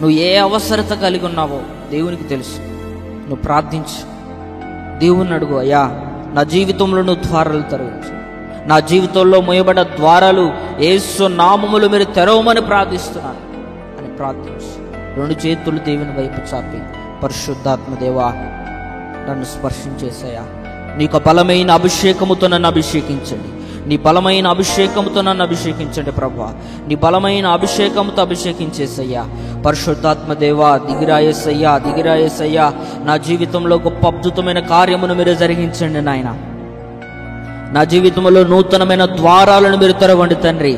నువ్వు ఏ అవసరత కలిగి ఉన్నావో దేవునికి తెలుసు. నువ్వు ప్రార్థించు, దేవుని అడుగు, అయ్యా నా జీవితంలో నువ్వు ద్వారాలు తెరవచ్చు, నా జీవితంలో మూయబడ్డ ద్వారాలు యేసు నామములో మీరు తెరవమని ప్రార్థిస్తున్నాను అని ప్రార్థించు. 2 చేతులు దేవుని వైపు చాపి, పరిశుద్ధాత్మ దేవా నన్ను స్పర్శించేసయ్యా, నీకు బలమైన అభిషేకముతో నన్ను అభిషేకించండి, నీ బలమైన అభిషేకంతో నన్ను అభిషేకించండి ప్రభువా, నీ బలమైన అభిషేకంతో అభిషేకించేసయ్యా. పరిశుద్ధాత్మ దేవా దిగిరాయేసయ్యా, దిగిరాయేసయ్యా, నా జీవితంలో గొప్ప అద్భుతమైన కార్యమును మీరు జరిగించండి నాయన. నా జీవితంలో నూతనమైన ద్వారాలను మీరు తెరవండి తండ్రి.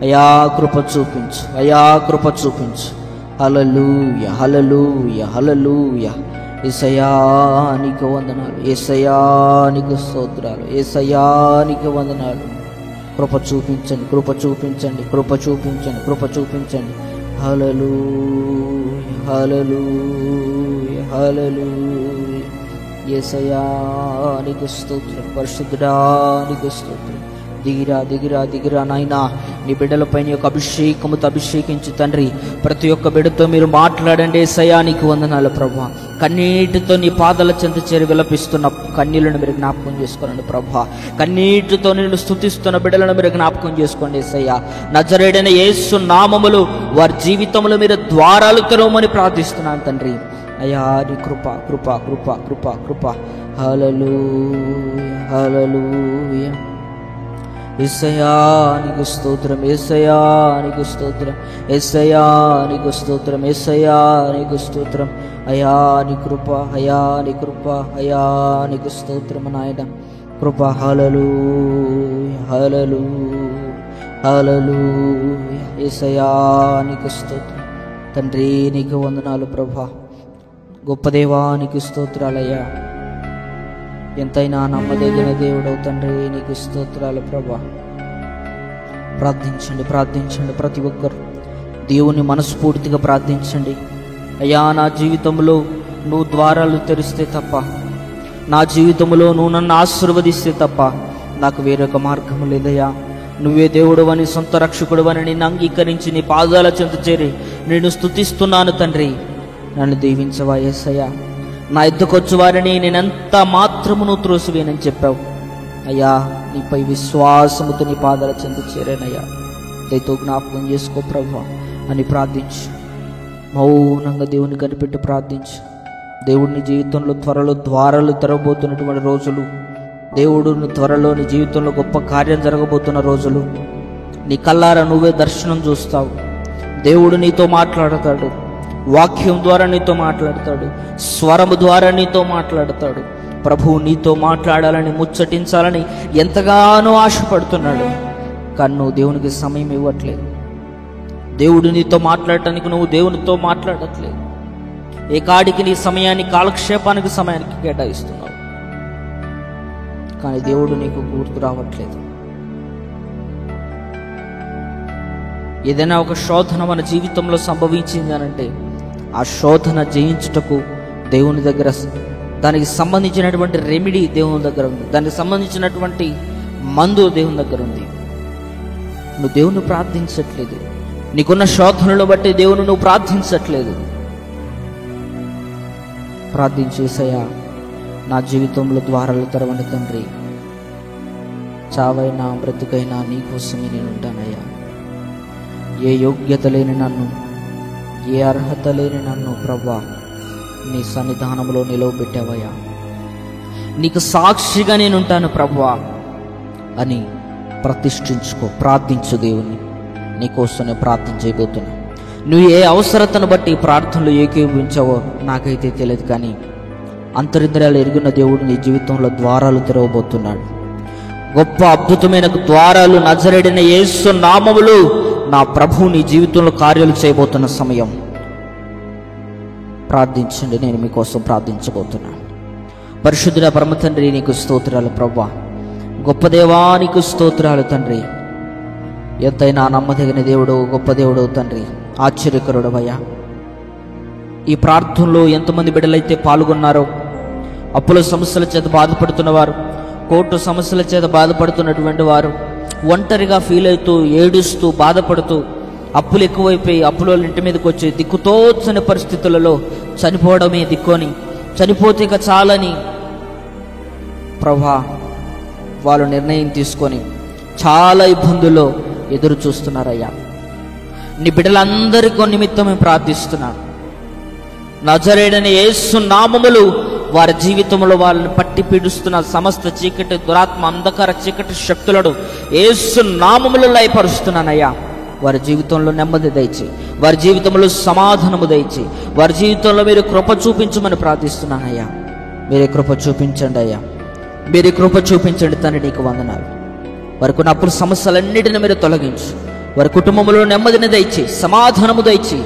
అయా కృప చూపించు, అయా కృప చూపించు. హల్లెలూయా, హల్లెలూయా, హల్లెలూయా. యేసయ్యా నీకు వందనాలు, యేసయ్యా నీకు స్తోత్రాలు, యేసయ్యా నీకు వందనాలు. కృప చూపించండి, కృప చూపించండి, కృప చూపించండి, కృప చూపించండి. హల్లెలూయా, హల్లెలూయా, హల్లెలూయా. యేసయ్యా నీకు స్తోత్రం, పరిశుద్ధుడా నీకు స్తోత్రం. దిగిరా, దిగిరా, దిగిరా నాయనా, నీ బిడ్డలపై నీ యొక్క అభిషేకముతో అభిషేకించు తండ్రి. ప్రతి ఒక్క బిడ్డతో మీరు మాట్లాడండి. యేసయ్యా నీకు వందనాలు ప్రభువా. కన్నీటితో నీ పాదాల చెంత చేరి విలపిస్తున్న కన్నీళ్లను మీరు జ్ఞాపకం చేసుకోండి ప్రభువా. కన్నీటితో నిన్ను స్తుతిస్తున్న బిడ్డలను మీరు జ్ఞాపకం చేసుకోండి యేసయ్యా. నజరేయుడైన యేసు నామములో వారి జీవితంలో మీరు ద్వారాలు తెరవమని ప్రార్థిస్తున్నాను తండ్రి. అయ్యా నీ కృప, కృప, కృప, కృప, కృప. హల్లెలూయా, హల్లెలూయా. యేసయ్యా నీకు స్తోత్రం, యేసయ్యా నీకు స్తోత్రం, యేసయ్యా నీకు స్తోత్రం, యేసయ్యా నీకు స్తోత్రం. అయ్యా నీ కృప, అయ్యా నీ కృప, అయ్యా నీకు స్తోత్రం నాయన. కృప. హల్లెలూయా, హల్లెలూయా, హల్లెలూయా. యేసయ్యా నీకు స్తోత్రం తండ్రి, నీకు వందనాలు ప్రభా. గొప్ప దేవా నీకు స్తోత్రాలయ్యా. ఎంతైనా నమ్మదగిన దేవుడవు తండ్రి, నీకు స్తోత్రాలు ప్రభా. ప్రార్థించండి, ప్రార్థించండి. ప్రతి ఒక్కరు దేవుని మనస్ఫూర్తిగా ప్రార్థించండి. అయ్యా నా జీవితంలో నువ్వు ద్వారాలు తెరిస్తే తప్ప, నా జీవితంలో నువ్వు నన్ను ఆశీర్వదిస్తే తప్ప నాకు వేరొక మార్గం లేదయ్యా. నువ్వే దేవుడు అని, సొంత రక్షకుడు అని నిన్ను అంగీకరించి నీ పాదాల చెంత చేరి నేను స్తుతిస్తున్నాను తండ్రి. నన్ను దీవించవా యేసయ్యా. నా ఎద్దుకొచ్చు వారిని నేనెంత మాత్రమును త్రోసివేనని చెప్పావు అయ్యా. నీపై విశ్వాసముతో నీ పాదాల చెంత చేరానయ్యా. దయతో జ్ఞాపకం చేసుకో ప్రభు అని ప్రార్థించు. మౌనంగా దేవుని కనిపెట్టి ప్రార్థించు. దేవుడిని జీవితంలో త్వరలో ద్వారాలు తెరవబోతున్నటువంటి రోజులు, దేవుడు త్వరలో నీ జీవితంలో గొప్ప కార్యం జరగబోతున్న రోజులు. నీ కల్లారా నువ్వే దర్శనం చూస్తావు. దేవుడు నీతో మాట్లాడతాడు, వాక్యం ద్వారా నీతో మాట్లాడతాడు, స్వరము ద్వారా నీతో మాట్లాడతాడు. ప్రభువు నీతో మాట్లాడాలని, ముచ్చటించాలని ఎంతగానో ఆశపడుతున్నాడు. కానీ నువ్వు దేవునికి సమయం ఇవ్వట్లేదు. దేవుడు నీతో మాట్లాడటానికి నువ్వు దేవునితో మాట్లాడట్లేదు. ఏ కాడికి నీ సమయాన్ని కాలక్షేపానికి సమయానికి కేటాయిస్తున్నావు. కానీ దేవుడు నీకు గుర్తు రావట్లేదు. ఏదైనా ఒక శోధన మన జీవితంలో సంభవించింది అనంటే ఆ శోధన జయించుటకు దేవుని దగ్గర దానికి సంబంధించినటువంటి రెమెడీ దేవుని దగ్గర ఉంది, దానికి సంబంధించినటువంటి మందు దేవుని దగ్గర ఉంది. నువ్వు దేవుని ప్రార్థించట్లేదు. నీకున్న శోధనలు బట్టి దేవుని నువ్వు ప్రార్థించట్లేదు. ప్రార్థించేసయ్యా, నా జీవితంలో ద్వారాలు తెరవండి తండ్రి. చావైనా బ్రతుకైనా నీకోసమే నేను ఉంటానయ్యా. ఏ యోగ్యత లేని నన్ను, ఏ అర్హత లేని నన్ను ప్రభువా నీ సన్నిధానంలో నిలవబెట్టావయ్యా. నీకు సాక్షిగా నేను ఉంటాను ప్రభువా అని ప్రతిష్ఠించుకో. ప్రార్థించు దేవుణ్ణి. నీకోసమే ప్రార్థన చేయబోతున్నా. నువ్వు ఏ అవసరతను బట్టి ప్రార్థనలు ఏకీభవించావో నాకైతే తెలియదు, కానీ అంతరింద్రియాలు ఎరిగిన దేవుడు నీ జీవితంలో ద్వారాలు తెరవబోతున్నాడు. గొప్ప అద్భుతమైన ద్వారాలు నజరేయుడైన యేసు నామములో నా ప్రభువు నీ జీవితంలో కార్యాలు చేయబోతున్న సమయం. ప్రార్థించండి. నేను మీకోసం ప్రార్థించబోతున్నాను. పరిశుద్ధుడ పరమ తండ్రి, నీకు స్తోత్రాలు ప్రభువా. గొప్ప దేవా నీకు స్తోత్రాలు తండ్రి. ఎంతైనా నమ్మదగిన దేవుడు, గొప్ప దేవుడు తండ్రి, ఆశ్చర్యకరుడవయ్యా. ఈ ప్రార్థనలో ఎంతమంది బిడ్డలైతే పాల్గొన్నారో, అప్పుల సమస్యల చేత బాధపడుతున్నవారు, కోర్టు సమస్యల చేత బాధపడుతున్నటువంటి వారు, ఒంటరిగా ఫీల్ అవుతూ ఏడుస్తూ బాధపడుతూ అప్పులు ఎక్కువైపోయి అప్పుల ఇంటి మీదకి వచ్చి దిక్కుతోచని పరిస్థితులలో చనిపోవడమే దిక్కుని, చనిపోతే ఇక చాలని ప్రభా వాళ్ళు నిర్ణయం తీసుకొని చాలా ఇబ్బందుల్లో ఎదురు చూస్తున్నారయ్యా. నీ బిడ్డలందరికీ నిమిత్తం మేము ప్రార్థిస్తున్నాను. నజరేయుడైన యేసు నామములు వారి జీవితంలో వాళ్ళని పట్టి పీడిస్తున్న సమస్త చీకటి, దురాత్మ, అంధకార చీకటి శక్తులను యేసు నామములు లయపరుస్తున్నానయ్యా. వారి జీవితంలో నెమ్మది దయచి, వారి జీవితంలో సమాధానము దయచి, వారి జీవితంలో మీరు కృప చూపించమని ప్రార్థిస్తున్నానయ్యా. మీరే కృప చూపించండి అయ్యా, మీరే కృప చూపించండి తండ్రి. నీకు వందనాలు. వారికి ఉన్న అప్పుల సమస్యలన్నిటిని మీరు తొలగించు, వారి కుటుంబంలో నెమ్మదిని దయచి, సమాధానము దయచి.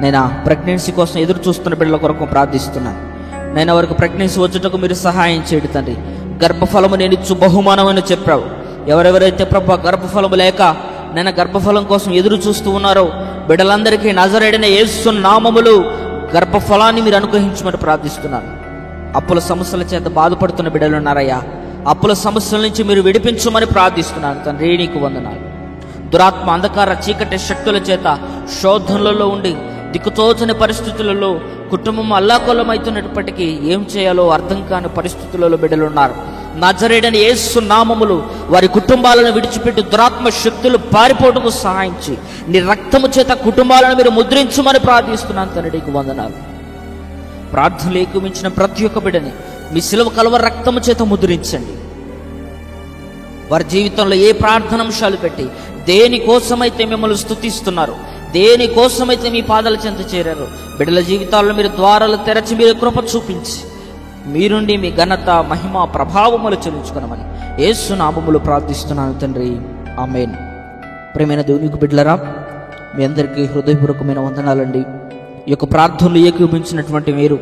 నేను ప్రెగ్నెన్సీ కోసం ఎదురు చూస్తున్న బిడ్డల కొరకు ప్రార్థిస్తున్నాను. నేను వారికి ప్రెగ్నెన్సీ వచ్చేటకు మీరు సహాయం చేయండి తండ్రి. గర్భఫలము నేను ఇచ్చు బహుమానం అని చెప్పావు. ఎవరెవరైతే ప్రభు గర్భఫలము లేక నేను గర్భఫలం కోసం ఎదురు చూస్తూ ఉన్నారో బిడ్డలందరికీ నజరేయుడైన యేసు నామములు గర్భఫలాన్ని మీరు అనుగ్రహించమని ప్రార్థిస్తున్నాను. అప్పుల సమస్యల చేత బాధపడుతున్న బిడ్డలు ఉన్నారయ్యా, అప్పుల సమస్యల నుంచి మీరు విడిపించమని ప్రార్థిస్తున్నాను తండ్రి. నీకు వందనాలు. దురాత్మ, అంధకార చీకటి శక్తుల చేత శోధనలలో ఉండి దిక్కుతోచని పరిస్థితులలో కుటుంబం అల్లాకొల్లమవుతున్నప్పటికీ ఏం చేయాలో అర్థం కాని పరిస్థితులలో బిడ్డలున్నారు. నజరేయుడైన యేసు నామములు వారి కుటుంబాలను విడిచిపెట్టి దురాత్మ శక్తులు పారిపోవటకు సహాయించి నీ రక్తము చేత కుటుంబాలను మీరు ముద్రించమని ప్రార్థిస్తున్నాను తండ్రి. నీకు వందనాలు. ప్రార్థనలు ఏకమించిన ప్రతి ఒక్క బిడ్డని మీ సిలువ కలువ రక్తము చేత ముద్రించండి. వారి జీవితంలో ఏ ప్రార్థనాంశాలు పెట్టి దేనికోసమైతే మిమ్మల్ని స్తుతిస్తున్నారు, దేనికోసమైతే మీ పాదాల చెంత చేరారు, బిడ్డల జీవితాల్లో మీరు ద్వారాలు తెరచి మీరు కృప చూపించి మీరుండి మీ ఘనత, మహిమ, ప్రభావములు చెల్లించుకున్నామని యేసు నామములో ప్రార్థిస్తున్నాను తండ్రి. ఆమేన్. ప్రియమైన దేవునికి బిడ్డలరా, మీ అందరికీ హృదయపూర్వకమైన వందనాలండి. ఈ యొక్క ప్రార్థనలు ఏకీభవించినటువంటి మీరు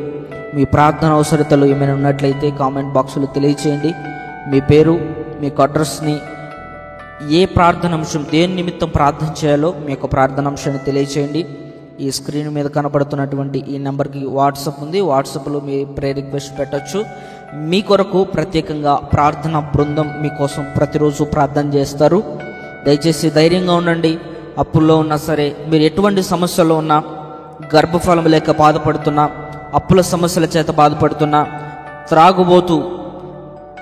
మీ ప్రార్థన అవసరతలు ఏమైనా ఉన్నట్లయితే కామెంట్ బాక్సులో తెలియచేయండి. మీ పేరు, మీ అడ్రస్ని, ఏ ప్రార్థనాంశం, దేని నిమిత్తం ప్రార్థన చేయాలో మీ యొక్క ప్రార్థనాంశాన్ని తెలియచేయండి. ఈ స్క్రీన్ మీద కనబడుతున్నటువంటి ఈ నెంబర్కి వాట్సాప్ ఉంది. వాట్సాప్లో మీ ప్రేయర్ రిక్వెస్ట్ పెట్టచ్చు. మీ కొరకు ప్రత్యేకంగా ప్రార్థన బృందం మీకోసం ప్రతిరోజు ప్రార్థన చేస్తారు. దయచేసి ధైర్యంగా ఉండండి. అప్పుల్లో ఉన్నా సరే, మీరు ఎటువంటి సమస్యలో ఉన్నా, గర్భఫలం లేక బాధపడుతున్నా, అప్పుల సమస్యల చేత బాధపడుతున్నా,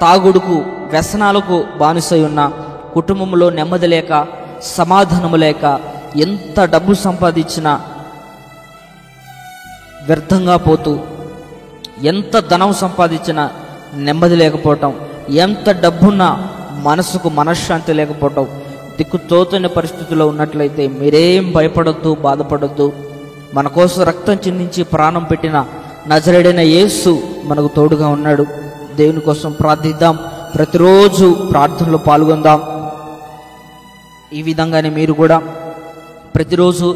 తాగుడుకు, వ్యసనాలకు బానిసై ఉన్న, కుటుంబంలో నెమ్మది లేక, సమాధానము లేక, ఎంత డబ్బు సంపాదించినా వ్యర్థంగా పోతూ, ఎంత ధనం సంపాదించినా నెమ్మది లేకపోవటం, ఎంత డబ్బున్నా మనసుకు మనశ్శాంతి లేకపోవటం, దిక్కుతోచని పరిస్థితుల్లో ఉన్నట్లయితే మీరేం భయపడొద్దు, బాధపడొద్దు. మన కోసం రక్తం చిందించి ప్రాణం పెట్టిన నజరేయుడైన యేసు మనకు తోడుగా ఉన్నాడు. దేవుని కోసం ప్రార్థిద్దాం. ప్రతిరోజు ప్రార్థనలో పాల్గొందాం. ఈ విధంగానే మీరు కూడా ప్రతిరోజు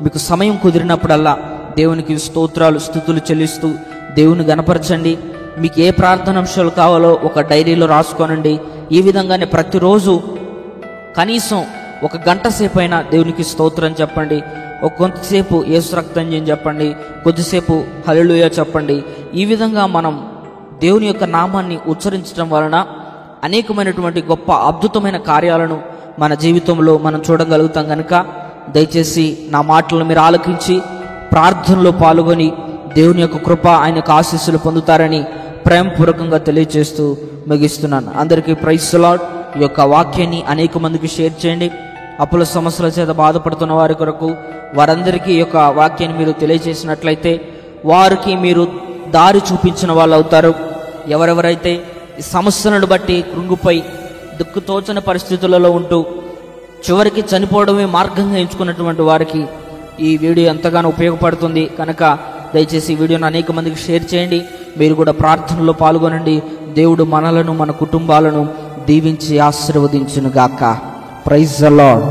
మీకు సమయం కుదిరినప్పుడల్లా దేవునికి స్తోత్రాలు, స్తుతులు చెల్లిస్తూ దేవుని గణపరచండి. మీకు ఏ ప్రార్థనాంశాలు కావాలో ఒక డైరీలో రాసుకోనండి. ఈ విధంగానే ప్రతిరోజు కనీసం 1 గంట సేపు అయినా దేవునికి స్తోత్రం చెప్పండి. కొంతసేపు యేసు రక్తం చెప్పండి, కొద్దిసేపు హల్లెలూయా చెప్పండి. ఈ విధంగా మనం దేవుని యొక్క నామాన్ని ఉచ్చరించడం వలన అనేకమైనటువంటి గొప్ప అద్భుతమైన కార్యాలను మన జీవితంలో మనం చూడగలుగుతాం. కనుక దయచేసి నా మాటలను మీరు ఆలకించి ప్రార్థనలో పాల్గొని దేవుని యొక్క కృప, ఆయన యొక్క ఆశీస్సులు పొందుతారని ప్రేమపూర్వకంగా తెలియజేస్తూ ముగిస్తున్నాను. అందరికీ ప్రైజ్ ది లార్డ్. ఈ యొక్క వాక్యాన్ని అనేక మందికి షేర్ చేయండి. అప్పుల సమస్యల చేత బాధపడుతున్న వారి కొరకు వారందరికీ ఈ యొక్క వాక్యాన్ని మీరు తెలియజేసినట్లయితే వారికి మీరు దారి చూపించిన వాళ్ళు అవుతారు. ఎవరెవరైతే ఈ సమస్యలను బట్టి కృంగిపోయి దిక్కుతోచని పరిస్థితులలో ఉంటూ చివరికి చనిపోవడమే మార్గంగా ఎంచుకున్నటువంటి వారికి ఈ వీడియో ఎంతగానో ఉపయోగపడుతుంది. కనుక దయచేసి ఈ వీడియోను అనేక మందికి షేర్ చేయండి. మీరు కూడా ప్రార్థనలో పాల్గొనండి. దేవుడు మనలను, మన కుటుంబాలను దీవించి ఆశీర్వదించును గాక. Praise the lord.